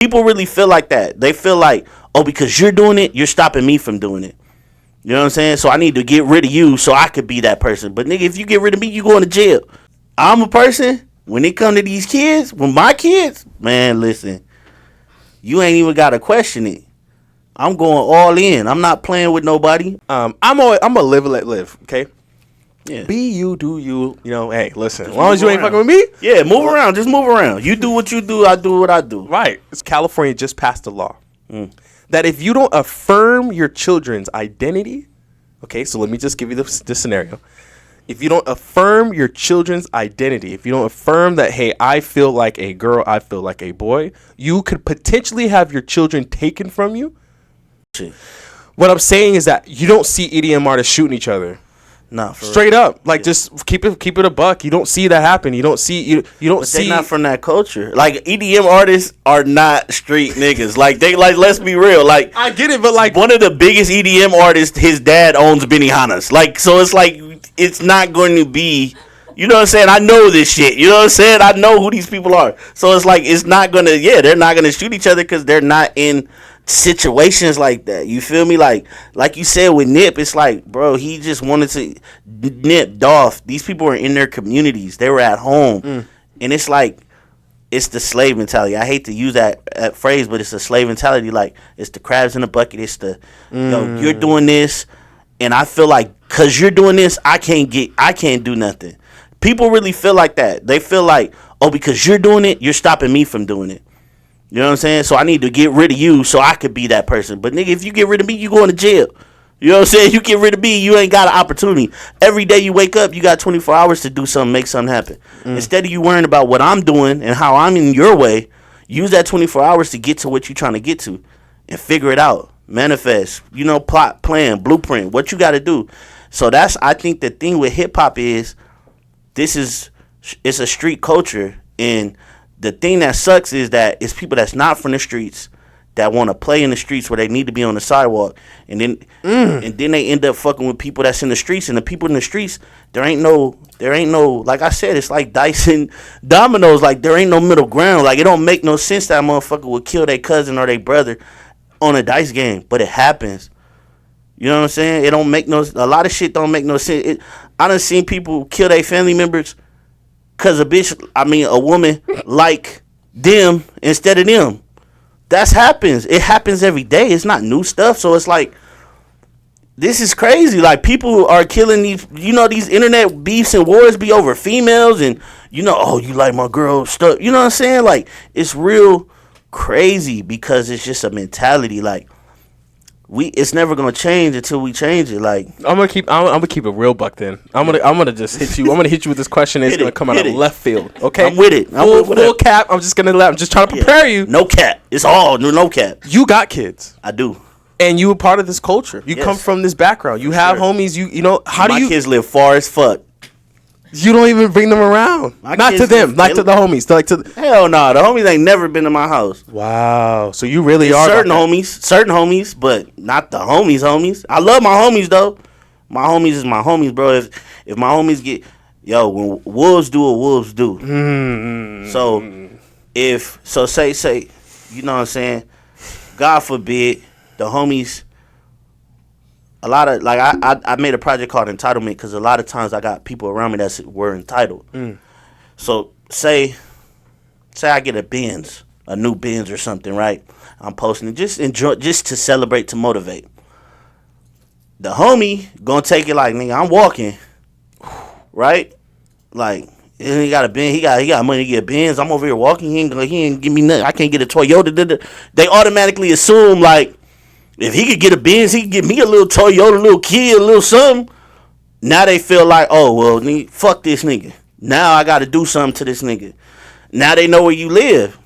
People really feel like that. They feel like, oh, because you're doing it, you're stopping me from doing it. You know what I'm saying? So I need to get rid of you so I could be that person. But nigga, if you get rid of me, you going to jail. I'm a person, when it come to these kids, when my kids, man, listen, you ain't even got to question it. I'm going all in. I'm not playing with nobody. I'm a live and let live, okay? Yeah. Be you, do you. You know, hey, listen, as long as you ain't fucking with me. Yeah, move around. Just move around. You do what you do. I do what I do. Right. It's California just passed a law that if you don't affirm your children's identity, okay, so let me just give you this scenario. If you don't affirm your children's identity, if you don't affirm that, hey, I feel like a girl, I feel like a boy, you could potentially have your children taken from you. Shit. What I'm saying is that you don't see EDM artists shooting each other. Nah, straight up, like just keep it a buck. You don't see that happen. You don't see you don't but see. They're not from that culture. Like EDM artists are not street niggas. Like they like. Let's be real. Like I get it, but like one of the biggest EDM artists, his dad owns Benihana's. Like so, it's like it's not going to be. You know what I'm saying? I know this shit. You know what I'm saying? I know who these people are. So it's like it's not gonna. Yeah, they're not gonna shoot each other because they're not in situations like that. You feel me? Like you said with Nip, it's like, bro, he just wanted to Nip, Dolph. These people were in their communities. They were at home. And it's like, it's the slave mentality. I hate to use that phrase, but it's the slave mentality. Like, it's the crabs in the bucket. It's the, yo, you're doing this, and I feel like, because you're doing this, I can't do nothing. People really feel like that. They feel like, oh, because you're doing it, you're stopping me from doing it. You know what I'm saying? So I need to get rid of you so I could be that person. But nigga, if you get rid of me, you going to jail. You know what I'm saying? You get rid of me, you ain't got an opportunity. Every day you wake up, you got 24 hours to do something, make something happen. Instead of you worrying about what I'm doing and how I'm in your way, use that 24 hours to get to what you're trying to get to and figure it out. Manifest, plot, plan, blueprint, what you got to do. So I think the thing with hip hop is it's a street culture, and the thing that sucks is that it's people that's not from the streets that want to play in the streets where they need to be on the sidewalk, and then they end up fucking with people that's in the streets, and the people in the streets, there ain't no, like I said, it's like dice and dominoes. Like there ain't no middle ground. Like it don't make no sense that a motherfucker would kill their cousin or their brother on a dice game, but it happens. You know what I'm saying? It don't make a lot of shit don't make no sense. I done seen people kill their family members because a woman like them instead of them. That happens. It happens every day. It's not new stuff. So it's like, this is crazy. Like people are killing these internet beefs and wars be over females and, oh, you like my girl stuff. You know what I'm saying? Like it's real crazy because it's just a mentality. Like it's never gonna change until we change it. Like I'm gonna keep it real, buck. Then I'm gonna just hit you. I'm gonna hit you with this question. It's gonna come out of left field. Okay, I'm with it. Full cap. I'm just trying to prepare you. No cap. It's all no cap. You got kids. I do. And you were part of this culture. You come from this background. You have homies. My kids live far as fuck. You don't even bring them around. Not to them. Not to the homies. Hell no. The homies ain't never been to my house. Wow. So you really are. Certain homies, but not the homies. I love my homies though. My homies is my homies, bro. If my homies get, when wolves do what wolves do. So say, you know what I'm saying? God forbid the homies. A lot of I made a project called Entitlement because a lot of times I got people around me that were entitled. So say I get a new Benz or something, right? I'm posting it just to celebrate, to motivate. The homie gonna take it like, nigga, I'm walking, right? Like he got a Benz, he got money to get a Benz. I'm over here walking. He ain't give me nothing. I can't get a Toyota. They automatically assume like, if he could get a Benz, he could get me a little Toyota, a little Kia, a little something. Now they feel like, oh, well, fuck this nigga. Now I got to do something to this nigga. Now they know where you live.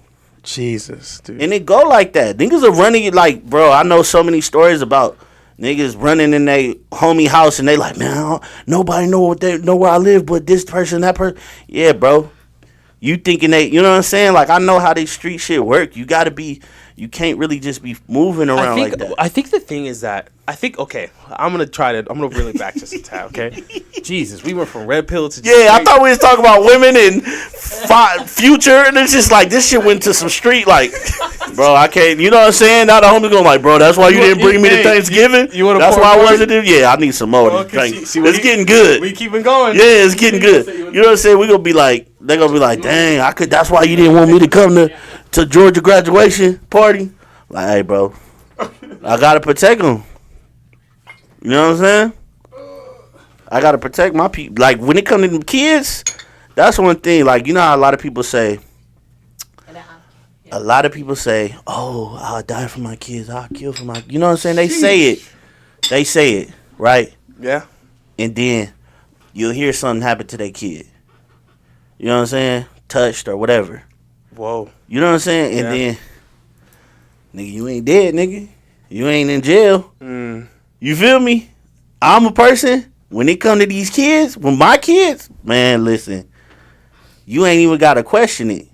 Jesus, dude. And it go like that. Niggas are running it like, bro, I know so many stories about niggas running in their homie house and they like, man, nobody know where I live but this person, that person. Yeah, bro. You thinking they, you know what I'm saying? Like, I know how they street shit work. You gotta be, you can't really just be moving around like that. I think the thing is that okay, I'm gonna reel it back just a tad, okay? Jesus, we went from red pill to I thought we was talking about women and future, and it's just like this shit went to some street like, bro, I can't. You know what I'm saying? Now the homie going like, bro, that's why you didn't bring me to Thanksgiving. That's why I wasn't there. Yeah, I need some more. It's getting good. We keeping going. Yeah, it's getting good. You know what I'm saying? We gonna be like, they're gonna be like, dang, I could. That's why you didn't want me to come to Georgia graduation party. Like, hey, bro, I gotta protect them. You know what I'm saying? I gotta protect my people. Like, when it comes to them kids, that's one thing. Like, you know how a lot of people say, oh, I'll die for my kids. I'll kill for my, you know what I'm saying? They say it, right? Yeah. And then you'll hear something happen to their kid. You know what I'm saying? Touched or whatever. Whoa. You know what I'm saying? And then, nigga, you ain't dead, nigga. You ain't in jail. You feel me? I'm a person, when it come to these kids, when my kids, man, listen, you ain't even got to question it.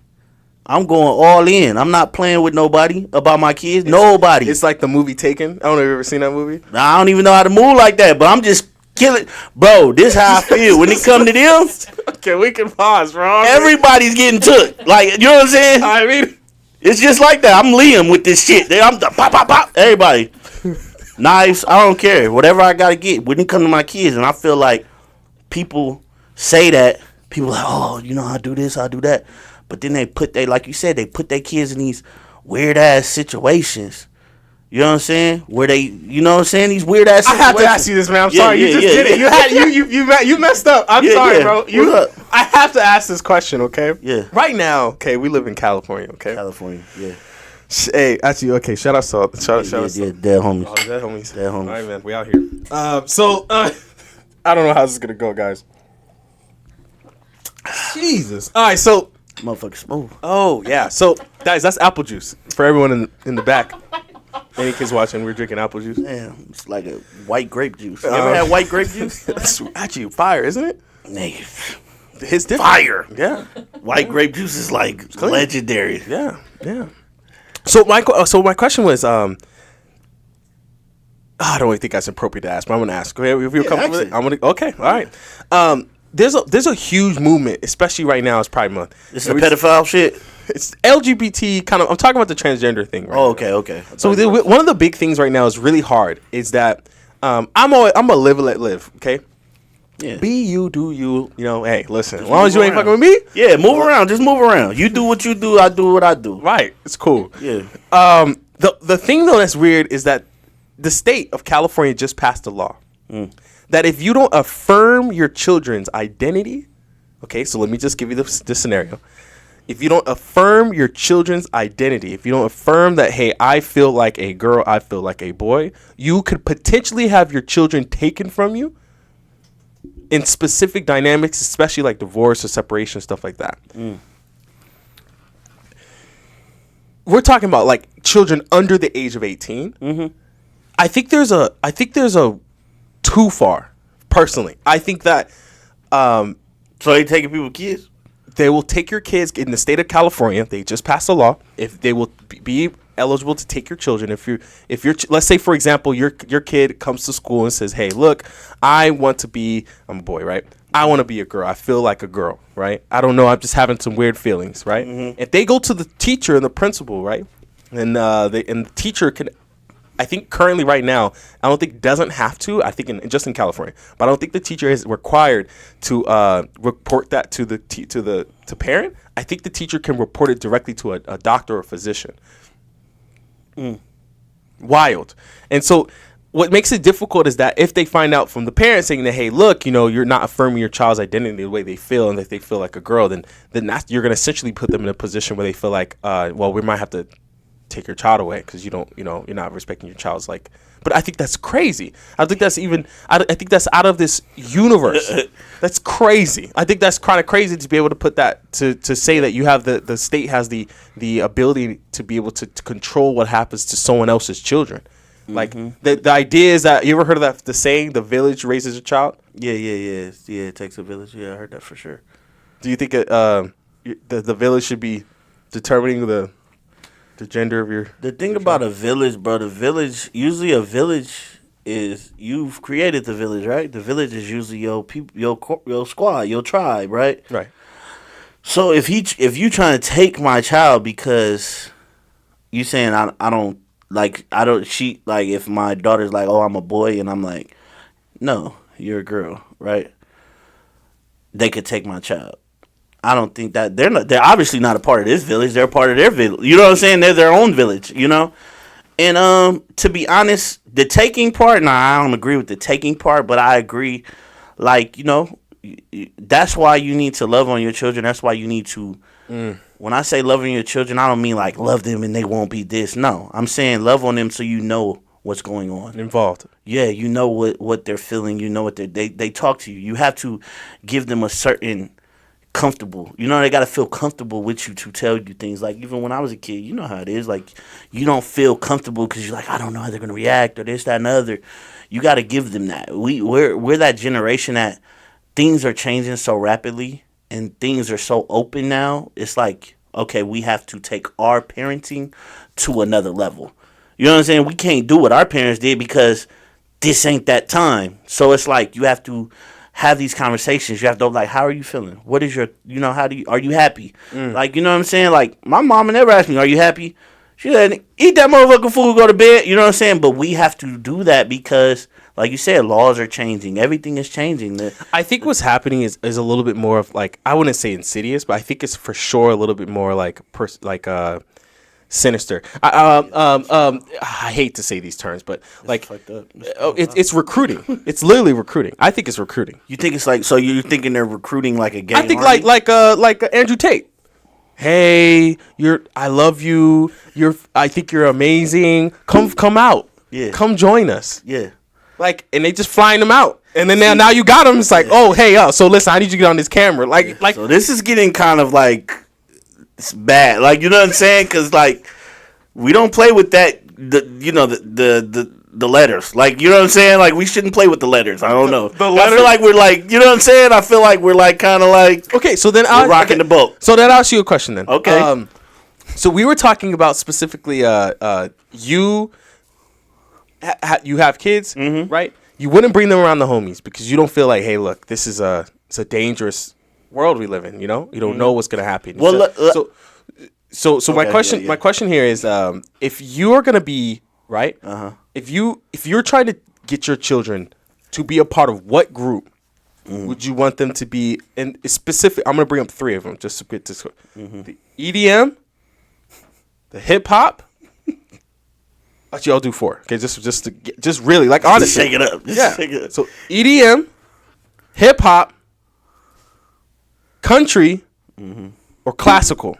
I'm going all in. I'm not playing with nobody about my kids. Nobody. It's like the movie Taken. I don't know if you've ever seen that movie. I don't even know how to move like that, but I'm just killing. Bro, this how I feel. When it come to them, okay, we can pause, bro. Everybody's getting took. Like, you know what I'm saying? I mean, it's just like that. I'm Liam with this shit. I'm the pop, pop, pop. Everybody. Knives, I don't care. Whatever I gotta get. When it come to my kids, and I feel like people say that, people like, oh, you know, I do this, I do that. But then like you said, they put their kids in these weird ass situations. You know what I'm saying? Where they, you know what I'm saying? These weird ass situations. I have to ask you this, man. I'm sorry. You just did it. You messed up. I'm sorry, bro. I have to ask this question, okay? Yeah. Right now, okay, we live in California, okay? California, yeah. Hey, actually, okay. Shout out Salt. Shout out. Yeah, dead homies. Oh, dead homies. Dead homies. All right, man. We out here. I don't know how this is gonna go, guys. Jesus. All right, so motherfucker smooth. Oh yeah. So guys, that's apple juice for everyone in the back. Any kids watching, we're drinking apple juice. Damn, it's like a white grape juice. You ever had white grape juice? That's actually fire, isn't it? Nigga. It's different. Fire. Yeah. White grape juice is like legendary. Yeah. Yeah. So my question was, I don't really think that's appropriate to ask, but I'm gonna ask. Okay, if you're comfortable with it, I'm gonna. Okay, all right. There's a huge movement, especially right now. It's Pride Month. This is a pedophile shit. It's LGBT kind of. I'm talking about the transgender thing. Right okay. So one of the big things right now is really hard. Is that I'm a live and let live. Okay. Yeah. Be you, do you. You know, hey, listen. As long as you ain't fucking with me. Yeah, move around. Just move around. You do what you do. I do what I do. Right. It's cool. Yeah. The thing though that's weird is that the state of California just passed a law that if you don't affirm your children's identity, okay, so let me just give you this scenario. If you don't affirm your children's identity, if you don't affirm that, hey, I feel like a girl, I feel like a boy, you could potentially have your children taken from you in specific dynamics, especially like divorce or separation, stuff like that. We're talking about like children under the age of 18. Mm-hmm. I think there's a too far. Personally, I think that. So they taking people's kids? They will take your kids in the state of California. They just passed a law. If they will be eligible to take your children, if you're let's say for example your kid comes to school and says, hey, look, I'm a boy, right? I want to be a girl. I feel like a girl, right? I don't know. I'm just having some weird feelings, right? Mm-hmm. If they go to the teacher and the principal, right, and the teacher can, I think currently right now, I don't think doesn't have to. I think just in California, but I don't think the teacher is required to report that to parent. I think the teacher can report it directly to a doctor or physician. Wild. And so what makes it difficult is that if they find out from the parents saying that, hey, look, you know, you're not affirming your child's identity the way they feel and that they feel like a girl, then you're going to essentially put them in a position where they feel like, well, we might have to take your child away because you're not respecting your child's like. But I think that's crazy. I think that's out of this universe. That's crazy. I think that's kind of crazy to be able to put that to say that you have the state has the ability to be able to control what happens to someone else's children. Mm-hmm. Like the idea is that, you ever heard of that, the saying, the village raises a child? Yeah. It takes a village. Yeah, I heard that for sure. Do you think the village should be determining the gender of your. The thing about a village, bro, usually a village is you've created the village, right? The village is usually your people, your squad, your tribe, right? Right. So if you trying to take my child because you saying if my daughter's like, oh, I'm a boy, and I'm like, no, you're a girl, right? They could take my child. I don't think that they're obviously not a part of this village. They're a part of their village. You know what I'm saying? They're their own village, you know? And to be honest, the taking part, I don't agree with the taking part, but I agree, like, you know, that's why you need to love on your children. That's why you need to, when I say loving your children, I don't mean like love them and they won't be this. No, I'm saying love on them so you know what's going on. Involved. Yeah, you know what they're feeling. You know what they talk to you. You have to give them a certain comfortable. You know, they got to feel comfortable with you to tell you things. Like, even when I was a kid, you know how it is. Like, you don't feel comfortable because you're like, I don't know how they're going to react or this, that, and the other. You got to give them that. We're that generation that things are changing so rapidly and things are so open now. It's like, okay, we have to take our parenting to another level. You know what I'm saying? We can't do what our parents did because this ain't that time. So it's like you have to have these conversations. You have to, like, how are you feeling? What is your, you know, are you happy? Like, you know what I'm saying? Like, my mama never asked me, are you happy? She said, eat that motherfucking food, go to bed. You know what I'm saying? But we have to do that because, like you said, laws are changing. Everything is changing. I think what's happening is a little bit more of, like, I wouldn't say insidious, but I think it's for sure a little bit more like sinister. I hate to say these terms, but like, it's recruiting. It's literally recruiting. I think it's recruiting. You think it's like, so you're thinking they're recruiting like a gang? I think army? like Andrew Tate. Hey, I love you. I think you're amazing. Come out. Yeah. Come join us. Yeah. Like, and they just flying them out. And then now you got them. It's like, oh, hey, so listen, I need you to get on this camera. Like, so this is getting kind of like, it's bad. Like, you know what I'm saying? Because, like, we don't play with that, the letters. Like, you know what I'm saying? Like, we shouldn't play with the letters. I don't know. I feel like we're like, you know what I'm saying? I feel like we're like kind of like, okay, so then we're rocking the boat. So then I'll ask you a question then. Okay. So we were talking about specifically, you have kids, right? You wouldn't bring them around the homies because you don't feel like, hey, look, this is it's a dangerous world we live in. You know, you don't know what's gonna happen. Well, so okay, my question here is, if you are gonna be right, if you're trying to get your children to be a part of what group, would you want them to be? And specific, I'm gonna bring up 3 of them just to get this: the EDM, the hip hop. Actually, I'll do 4. Okay, just really, like, honestly, shake it up. Just shake it up. So EDM, hip hop, country, or classical.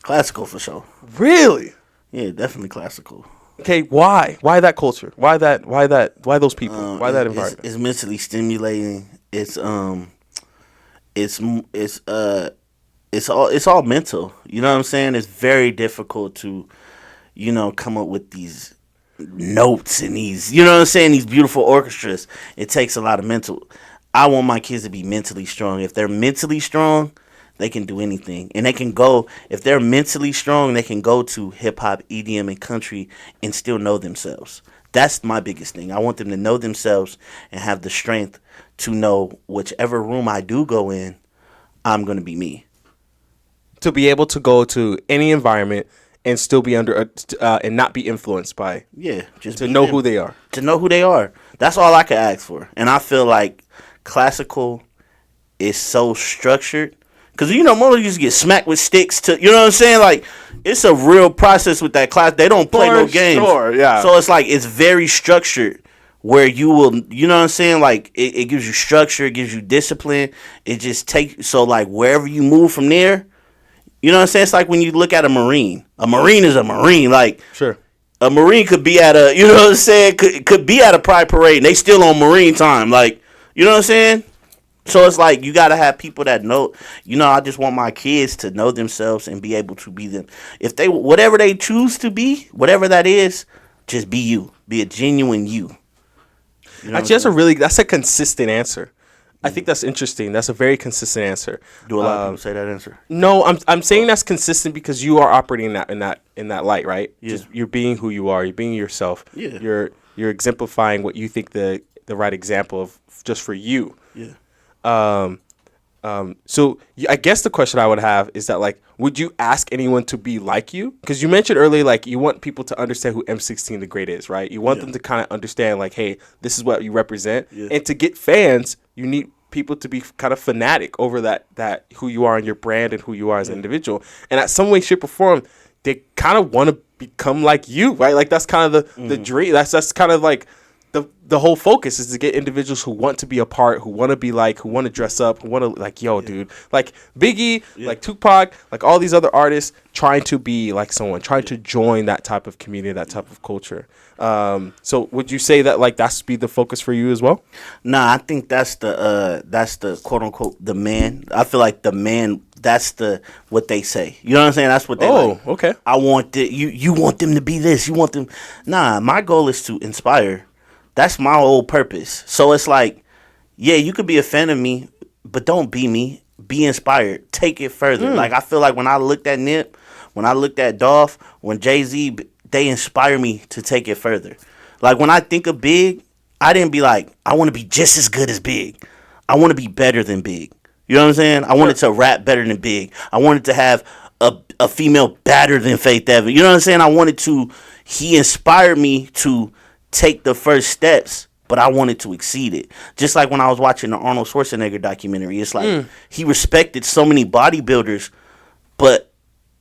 Classical for sure. Really? Yeah, definitely classical. Okay, why? Why that culture? Why those people? Why that environment? It's mentally stimulating. It's all mental. You know what I'm saying? It's very difficult to, come up with these notes and these, you know what I'm saying, these beautiful orchestras. It takes a lot of mental. I want my kids to be mentally strong. If they're mentally strong, they can do anything. And they can go, if they're mentally strong, they can go to hip hop, EDM, and country and still know themselves. That's my biggest thing. I want them to know themselves and have the strength to know whichever room I do go in, I'm going to be me. To be able to go to any environment and still be under and not be influenced by. Yeah, just to know who they are. To know who they are. That's all I could ask for. And I feel like classical is so structured. Because, most of you get smacked with sticks to, you know what I'm saying? Like, it's a real process with that class. They don't play no games. Sure, yeah. So it's like, it's very structured where you will, you know what I'm saying? Like, it gives you structure, it gives you discipline. It just takes, so like, wherever you move from there, you know what I'm saying? It's like when you look at a Marine. A Marine is a Marine. Like, sure. A Marine could be at a, you know what I'm saying? Could be at a pride parade and they still on Marine time. Like, you know what I'm saying? So it's like you got to have people that know, I just want my kids to know themselves and be able to be them. If they, whatever they choose to be, whatever that is, just be you. Be a genuine you. Actually, that's a consistent answer. I think that's interesting. That's a very consistent answer. Do a lot of people say that answer? No, I'm saying that's consistent because you are operating in that light, right? Yeah. Just you're being who you are. You're being yourself. Yeah. You're exemplifying what you think the right example of just for you. Yeah. So I guess the question I would have is that, like, would you ask anyone to be like you? Because you mentioned earlier, like, you want people to understand who M16 the Great is, right? You want them to kind of understand, like, hey, this is what you represent. Yeah. And to get fans, you need people to be kind of fanatic over that who you are and your brand and who you are as an individual. And at some way, shape, or form, they kind of want to become like you, right? Like, that's kind of the dream. That's kind of like the whole focus is to get individuals who want to be a part, who want to be like, who want to dress up, who want to, like, dude, like Biggie, like Tupac, like all these other artists trying to be like someone, trying to join that type of community, that type of culture. So would you say that, like, that's be the focus for you as well? Nah, I think that's the quote unquote the man. I feel like the man, that's what they say. You know what I'm saying? That's what they like. Okay. I want you want them to be this. You want them. Nah, my goal is to inspire. That's my whole purpose. So it's like, yeah, you could be a fan of me, but don't be me. Be inspired. Take it further. Like, I feel like when I looked at Nip, when I looked at Dolph, when Jay-Z, they inspire me to take it further. Like, when I think of Big, I didn't be like, I want to be just as good as Big. I want to be better than Big. You know what I'm saying? I wanted to rap better than Big. I wanted to have a female better than Faith Evans. You know what I'm saying? He inspired me to take the first steps, but I wanted to exceed it. Just like when I was watching the Arnold Schwarzenegger documentary, it's like he respected so many bodybuilders, but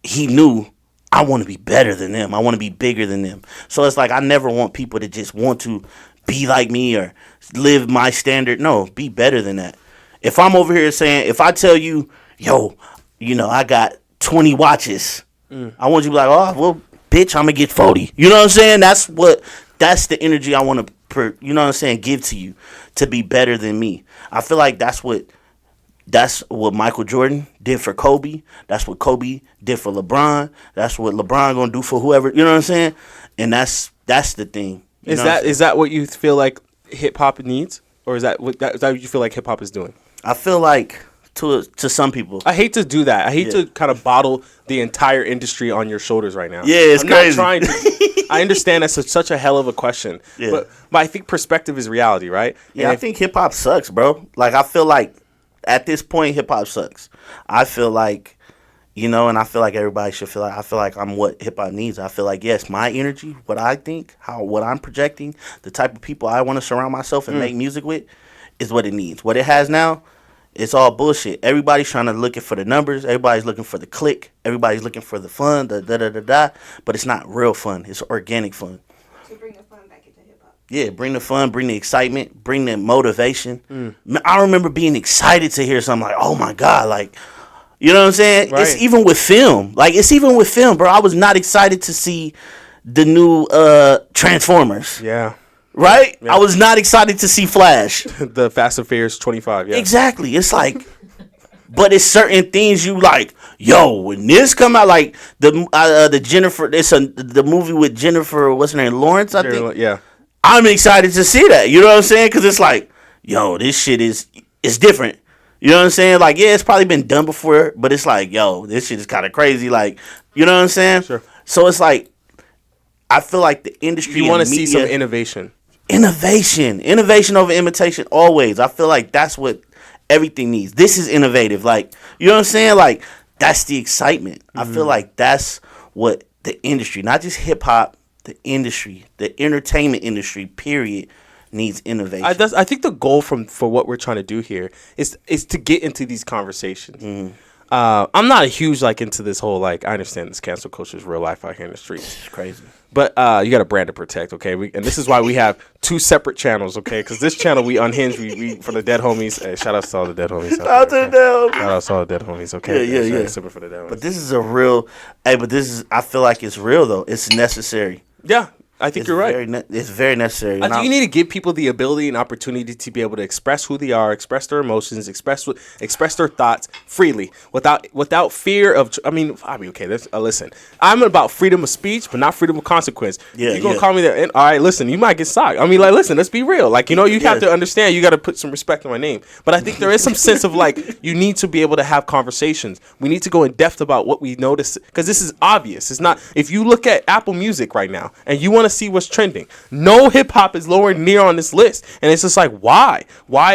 he knew, I want to be better than them. I want to be bigger than them. So it's like, I never want people to just want to be like me or live my standard. No, be better than that. If I'm over here saying, if I tell you, yo, I got 20 watches, I want you to be like, oh, well, bitch, I'm going to get 40. You know what I'm saying? That's the energy I want to, give to you, to be better than me. I feel like that's what Michael Jordan did for Kobe. That's what Kobe did for LeBron. That's what LeBron gonna do for whoever. You know what I'm saying? And that's the thing. Is that what you feel like hip hop needs, or is that what you feel like hip hop is doing? I feel like to some people. I hate to do that. I hate to kind of bottle the entire industry on your shoulders right now. Yeah, it's crazy. Not trying to. I understand that's such a hell of a question. Yeah. But I think perspective is reality, right? Yeah, I think hip hop sucks, bro. Like, I feel like at this point, hip hop sucks. I feel like, and I feel like everybody should feel like, I feel like I'm what hip hop needs. I feel like, yes, my energy, what I think, what I'm projecting, the type of people I want to surround myself and make music with is what it needs. What it has now, it's all bullshit. Everybody's trying to look for the numbers. Everybody's looking for the click. Everybody's looking for the fun, but it's not real fun. It's organic fun. To bring the fun back into hip hop. Yeah, bring the fun, bring the excitement, bring the motivation. I remember being excited to hear something like, oh my God, like, you know what I'm saying? Right. It's even with film. Bro. I was not excited to see the new Transformers. Yeah. Right? Yeah. I was not excited to see Flash. The Fast and Furious 25, yeah. Exactly. It's like, but it's certain things you like, yo, when this come out, like the Jennifer, the movie with Jennifer, what's her name, Lawrence, I think? Yeah. I'm excited to see that. You know what I'm saying? Because it's like, yo, this shit is different. You know what I'm saying? Like, yeah, it's probably been done before, but it's like, yo, this shit is kind of crazy. Like, you know what I'm saying? Sure. So it's like, I feel like the industry, you want to see some innovation. Innovation over imitation, always. I feel like that's what everything needs. This is innovative. Like, you know what I'm saying? Like, that's the excitement. I feel like that's what the industry, not just hip hop, the industry, the entertainment industry, period, needs innovation. I think the goal for what we're trying to do here is to get into these conversations. I'm not a huge into this whole I understand this cancel culture is real life out here in the streets. It's crazy. But you got a brand to protect, okay? And this is why we have two separate channels, okay? Because this channel we unhinged, we for the dead homies. Hey, shout out to all the dead homies. Shout out to the dead homies. Shout out to all the dead homies, okay? Yeah. Super for the dead homies. But this is a real. I feel like it's real though. It's necessary. Yeah. I think you're right. It's very necessary. I think you need to give people the ability and opportunity to be able to express who they are, express their emotions, express their thoughts freely without fear of. I mean, okay. Listen, I'm about freedom of speech, but not freedom of consequence. Yeah, you're gonna call me that. And, all right, listen, you might get socked. I mean, like, listen, let's be real. Like, you have to understand. You got to put some respect on my name. But I think there is some sense of like you need to be able to have conversations. We need to go in depth about what we notice because this is obvious. It's not. If you look at Apple Music right now and you want to see what's trending, no hip hop is lower near on this list, and it's just like why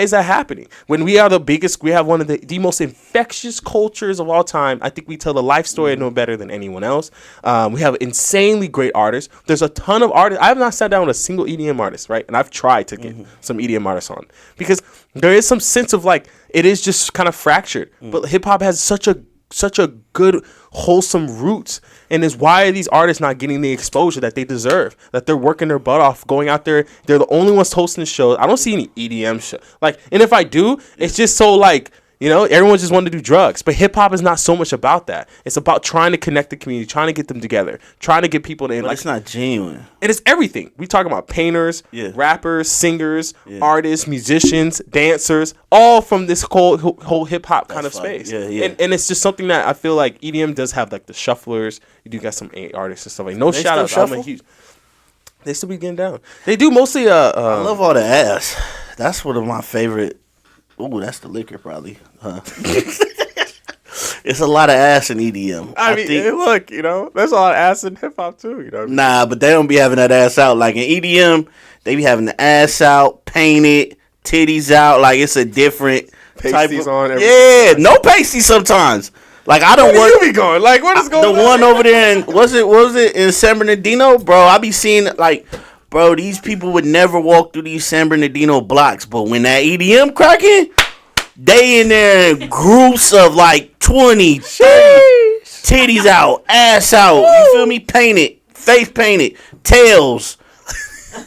is that happening when we are the biggest, we have one of the most infectious cultures of all time. I think we tell the life story no better than anyone else. We have insanely great artists. There's a ton of artists. I have not sat down with a single EDM artist, right? And I've tried to get some EDM artists on because there is some sense of like it is just kind of fractured, but hip hop has such a good wholesome roots, and is why are these artists not getting the exposure that they deserve, that they're working their butt off going out there. They're the only ones hosting the shows. I don't see any EDM show like, and if I do, it's just so like, everyone just wanted to do drugs, but hip hop is not so much about that. It's about trying to connect the community, trying to get them together, trying to get people to. But it's not genuine. It is everything. We talking about painters, rappers, singers, artists, musicians, dancers, all from this whole hip hop kind of space. And it's just something that I feel like EDM does have, like the shufflers. You do got some artists and stuff like. No shout outs. I'm a huge. They still be getting down. They do mostly. I love all the ass. That's one of my favorite. Ooh, that's the liquor probably. Huh? It's a lot of ass in EDM. I mean, look, there's a lot of ass in hip hop too. Nah, but they don't be having that ass out. Like in EDM, they be having the ass out, painted, titties out. Like it's a different pasties type of, on. Yeah, no pasties sometimes. Like I don't work. Where you be going? Like what is going on? The one over there in was it in San Bernardino, bro? I be seeing like. Bro, these people would never walk through these San Bernardino blocks, but when that EDM cracking, they in there in groups of like 20, 30, titties out, ass out, you feel me? Painted, face painted, tails,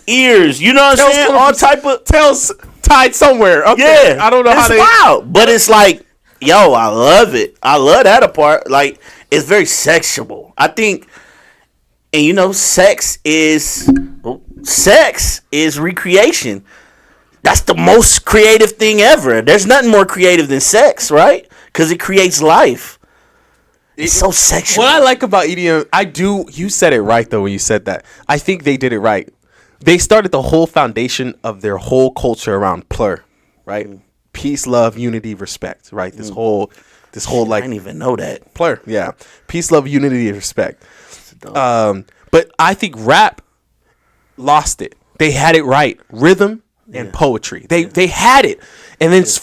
ears, you know what I'm saying? All type of tails tied somewhere. Okay. Yeah, I don't know how they. It's wild, but it's like, yo, I love it. I love that part. Like, it's very sexual. I think, and sex is recreation. That's the most creative thing ever. There's nothing more creative than sex, right? Because it creates life. It's so sexual. What I like about EDM, you said it right though when you said that. I think they did it right. They started the whole foundation of their whole culture around plur, right? Peace, love, unity, respect, right? This whole like. I didn't even know that. Plur, yeah. Peace, love, unity, respect. But I think rap lost it. They had it right. Rhythm and poetry. They had it, and then it's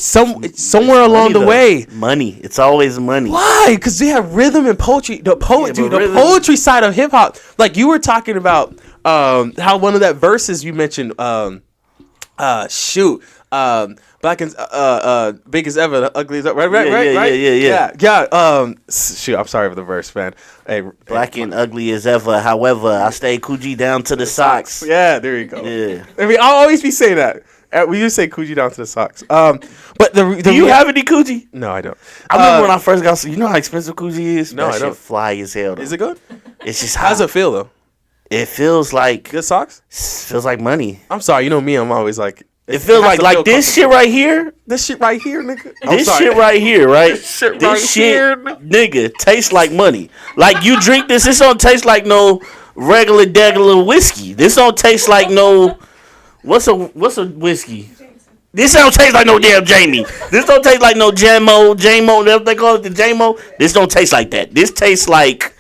somewhere along the way. Money. It's always money. Why? Because they have rhythm and poetry. The poetry side of hip hop. Like you were talking about, how one of that verses you mentioned. Black and big as ever, the ugly as ever. Right. Yeah. Shoot, I'm sorry for the verse, man. Hey, black and ugly as ever. However, I stay Coogee down to the socks. Yeah, there you go. Yeah. I mean, I'll always be saying that. We used to say Coogee down to the socks. But do you have any Coogee? No, I don't. I remember when I first got. You know how expensive Coogee is? No, I don't. Fly as hell. Though. Is it good? It's just. How does it feel though? It feels like good socks. Feels like money. I'm sorry. You know me. I'm always like. It feels like this shit right here. This shit right here, nigga. This shit right here, right? This shit, nigga, tastes like money. Like you drink this don't taste like no regular whiskey. This don't taste like no. What's a whiskey? This don't taste like no damn Jamie. This don't taste like no JMO. Whatever they call it, the JMO. This don't taste like that. This tastes like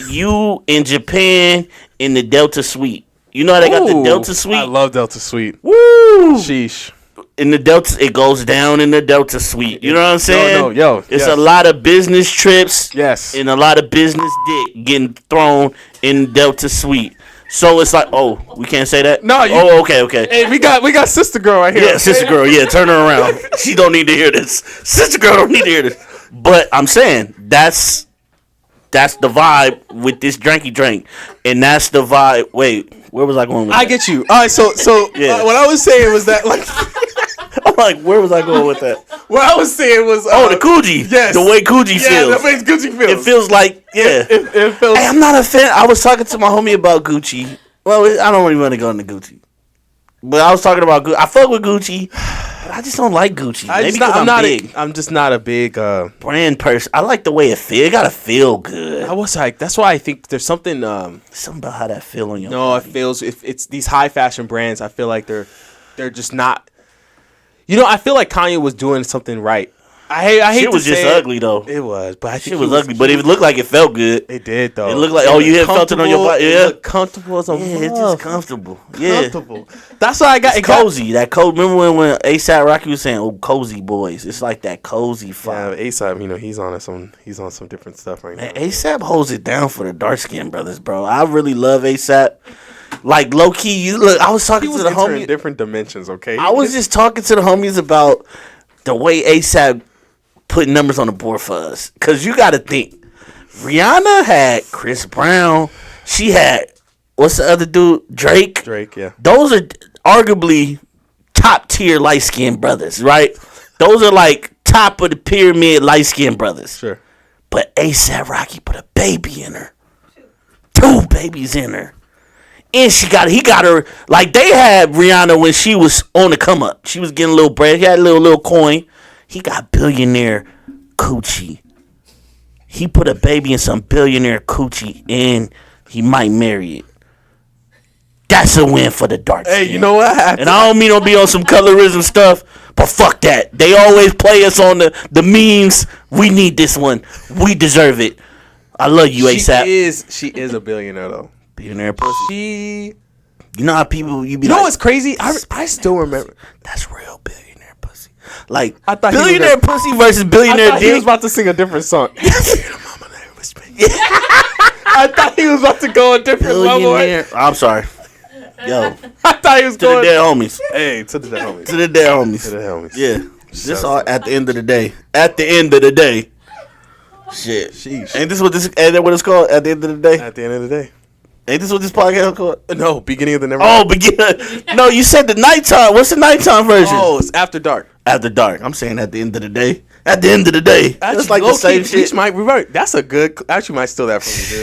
you in Japan in the Delta Suite. You know how they got the Delta Suite? I love Delta Suite. Woo! Sheesh. In the Delta, it goes down in the Delta Suite. You know what I'm saying? It's yes. a lot of business trips. Yes. And a lot of business dick getting thrown in Delta Suite. So it's like, we can't say that? No. Okay. Hey, we got Sister Girl right here. Yeah, Sister Girl. Yeah, turn her around. She don't need to hear this. Sister Girl don't need to hear this. But I'm saying, that's the vibe with this drinky drink. And that's the vibe. Wait, where was I going with that? I get you. All right, so yeah. What I was saying was that, like... like, where was I going with that? What I was saying was, The Coogi. Yes, The way Coogi yeah, feels. the way Gucci feels. It feels like, yeah. It feels. Hey, I'm not a fan. I was talking to my homie about Gucci. Well, I don't really want to go into Gucci. But I was talking about Gucci. I fuck with Gucci, but I just don't like Gucci. Maybe because I'm big. I'm just not a big brand person. I like the way it feels. It gotta feel good. I was like, that's why I think there's something. Something about how that feel on your No, body. it feels. If it's these high fashion brands, I feel like they're just not. You know, I feel like Kanye was doing something right. I hate Shit was to just say ugly though. It was, but I think Shit was ugly. But it looked like it felt good. It did though. It looked like you had felt it on your body. Yeah, it looked comfortable as a it's just comfortable. Yeah, comfortable. That's why I got it's cozy. That cozy. Remember when ASAP Rocky was saying, "Oh, cozy boys." It's like that cozy vibe. Yeah, ASAP, you know, he's on some different stuff right now. ASAP holds it down for the dark skinned brothers, bro. I really love ASAP. Like low key, you look. I was talking to the homie. Different dimensions, okay. I was just talking to the homies about the way ASAP put numbers on the board for us. Cause you got to think, Rihanna had Chris Brown. She had what's the other dude? Drake. Yeah. Those are arguably top tier light skinned brothers, right? Those are like top of the pyramid light skinned brothers. Sure. But ASAP Rocky put a baby in her. 2 babies in her. And he got her, like they had Rihanna when she was on the come up. She was getting a little bread. He had a little coin. He got billionaire coochie. He put a baby in some billionaire coochie and he might marry it. That's a win for the dark skin. Hey, you know what? And I don't mean to be on some colorism stuff, but fuck that. They always play us on the memes. We need this one. We deserve it. I love you, ASAP. She is a billionaire though. Billionaire pussy. You know how people You know what's crazy? I still remember. That's real billionaire pussy. Like I thought billionaire pussy versus billionaire He was dick. about to sing a different song. I thought he was about to go a different level. I'm sorry. Yo, I thought he was to the going. dead homies. Hey, to the dead homies. To the dead homies. To the homies. Yeah. This all at the end of the day. At the end of the day. Shit. Sheesh. Ain't that what it's called? At the end of the day. At the end of the day. Ain't this what this podcast is called? No, beginning of the never. Oh, begin. No, you said the nighttime. What's the nighttime version? Oh, it's after dark. After dark. I'm saying at the end of the day. At the end of the day. That's like the same shit. Might revert. That's a good. Actually, might steal that from you, dude.